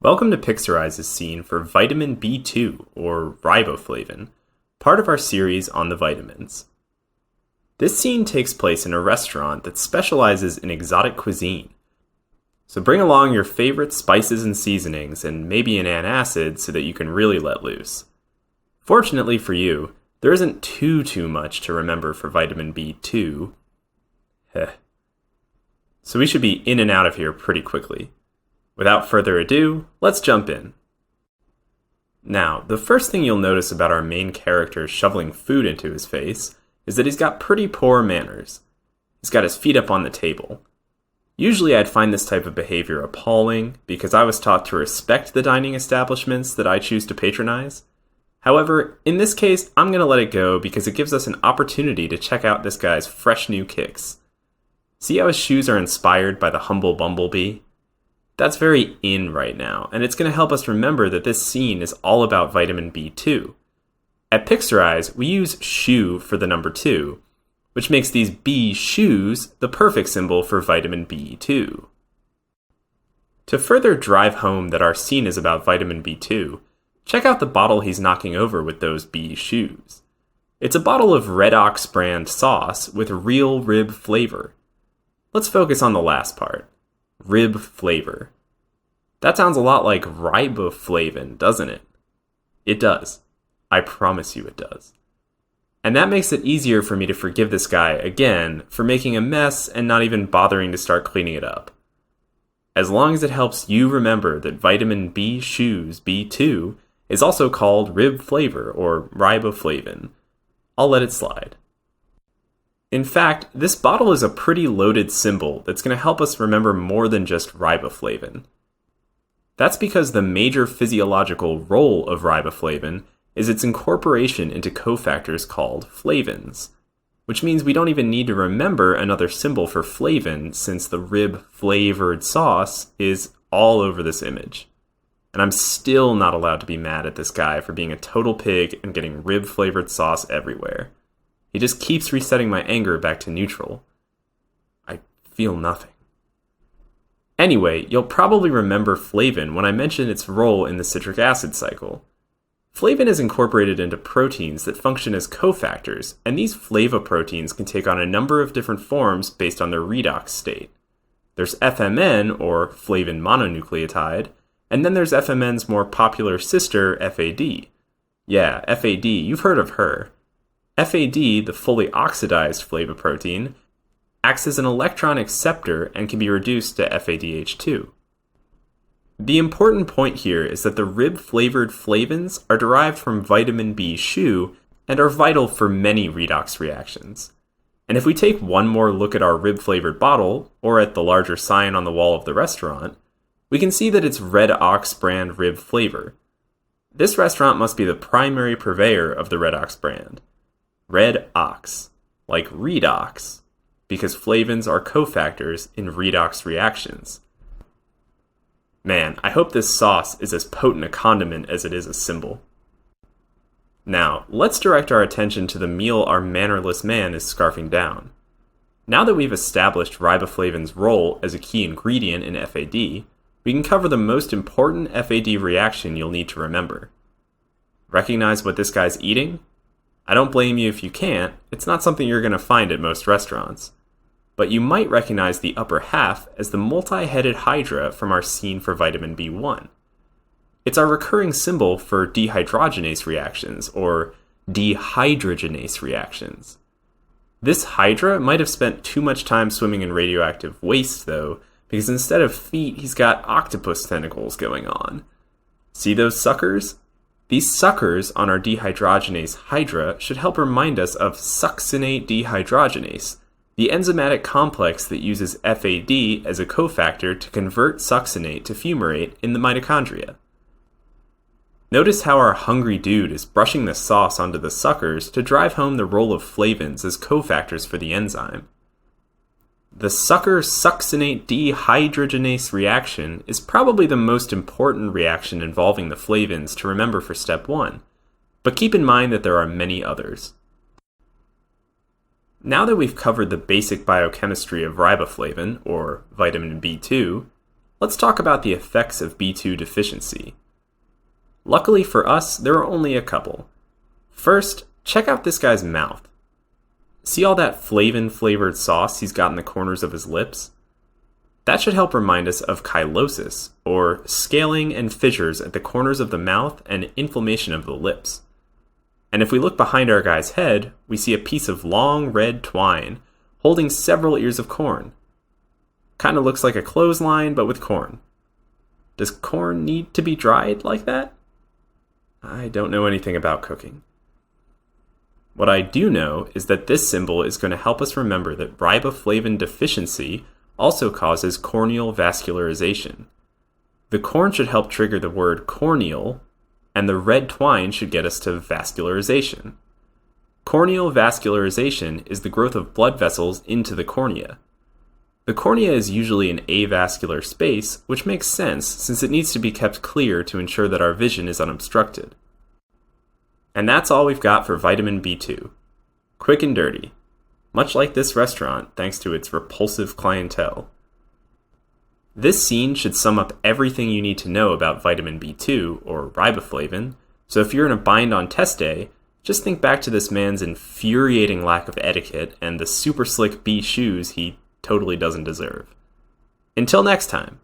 Welcome to Pixarize's scene for vitamin B2, or riboflavin, part of our series on the vitamins. This scene takes place in a restaurant that specializes in exotic cuisine. So bring along your favorite spices and seasonings and maybe an antacid so that you can really let loose. Fortunately for you, there isn't too much to remember for vitamin B2. So we should be in and out of here pretty quickly. Without further ado, let's jump in. Now, the first thing you'll notice about our main character shoveling food into his face is that he's got pretty poor manners. He's got his feet up on the table. Usually I'd find this type of behavior appalling because I was taught to respect the dining establishments that I choose to patronize. However, in this case, I'm going to let it go because it gives us an opportunity to check out this guy's fresh new kicks. See how his shoes are inspired by the humble bumblebee? That's very in right now, and it's going to help us remember that this scene is all about vitamin B2. At Pixarize, we use shoe for the number 2, which makes these B shoes the perfect symbol for vitamin B2. To further drive home that our scene is about vitamin B2, check out the bottle he's knocking over with those B shoes. It's a bottle of Red Ox brand sauce with real rib flavor. Let's focus on the last part. Rib flavor. That sounds a lot like riboflavin, doesn't it? It does. I promise you it does. And that makes it easier for me to forgive this guy again for making a mess and not even bothering to start cleaning it up. As long as it helps you remember that vitamin B shoes B2 is also called rib flavor or riboflavin, I'll let it slide. In fact, this bottle is a pretty loaded symbol that's going to help us remember more than just riboflavin. That's because the major physiological role of riboflavin is its incorporation into cofactors called flavins, which means we don't even need to remember another symbol for flavin since the rib-flavored sauce is all over this image. And I'm still not allowed to be mad at this guy for being a total pig and getting rib-flavored sauce everywhere. He just keeps resetting my anger back to neutral. I feel nothing. Anyway, you'll probably remember flavin when I mention its role in the citric acid cycle. Flavin is incorporated into proteins that function as cofactors, and these flavoproteins can take on a number of different forms based on their redox state. There's FMN, or flavin mononucleotide, and then there's FMN's more popular sister, FAD. Yeah, FAD, you've heard of her. FAD, the fully oxidized flavoprotein, acts as an electron acceptor and can be reduced to FADH2. The important point here is that the rib-flavored flavins are derived from vitamin B shoe and are vital for many redox reactions. And if we take one more look at our rib-flavored bottle, or at the larger sign on the wall of the restaurant, we can see that it's Red Ox brand rib flavor. This restaurant must be the primary purveyor of the Red Ox brand. Red Ox, like redox, because flavins are cofactors in redox reactions. Man, I hope this sauce is as potent a condiment as it is a symbol. Now, let's direct our attention to the meal our mannerless man is scarfing down. Now that we've established riboflavin's role as a key ingredient in FAD, we can cover the most important FAD reaction you'll need to remember. Recognize what this guy's eating? I don't blame you if you can't, it's not something you're going to find at most restaurants. But you might recognize the upper half as the multi-headed hydra from our scene for vitamin B1. It's our recurring symbol for dehydrogenase reactions, or dehydrogenase reactions. This hydra might have spent too much time swimming in radioactive waste, though, because instead of feet, he's got octopus tentacles going on. See those suckers? These suckers on our dehydrogenase hydra should help remind us of succinate dehydrogenase, the enzymatic complex that uses FAD as a cofactor to convert succinate to fumarate in the mitochondria. Notice how our hungry dude is brushing the sauce onto the suckers to drive home the role of flavins as cofactors for the enzyme. The sucker succinate dehydrogenase reaction is probably the most important reaction involving the flavins to remember for step 1, but keep in mind that there are many others. Now that we've covered the basic biochemistry of riboflavin, or vitamin B2, let's talk about the effects of B2 deficiency. Luckily for us, there are only a couple. First, check out this guy's mouth. See all that flavin-flavored sauce he's got in the corners of his lips? That should help remind us of chylosis, or scaling and fissures at the corners of the mouth and inflammation of the lips. And if we look behind our guy's head, we see a piece of long red twine holding several ears of corn. Kinda looks like a clothesline, but with corn. Does corn need to be dried like that? I don't know anything about cooking. What I do know is that this symbol is going to help us remember that riboflavin deficiency also causes corneal vascularization. The corn should help trigger the word corneal, and the red twine should get us to vascularization. Corneal vascularization is the growth of blood vessels into the cornea. The cornea is usually an avascular space, which makes sense since it needs to be kept clear to ensure that our vision is unobstructed. And that's all we've got for vitamin B2. Quick and dirty. Much like this restaurant, thanks to its repulsive clientele. This scene should sum up everything you need to know about vitamin B2, or riboflavin, so if you're in a bind on test day, just think back to this man's infuriating lack of etiquette and the super slick B shoes he totally doesn't deserve. Until next time.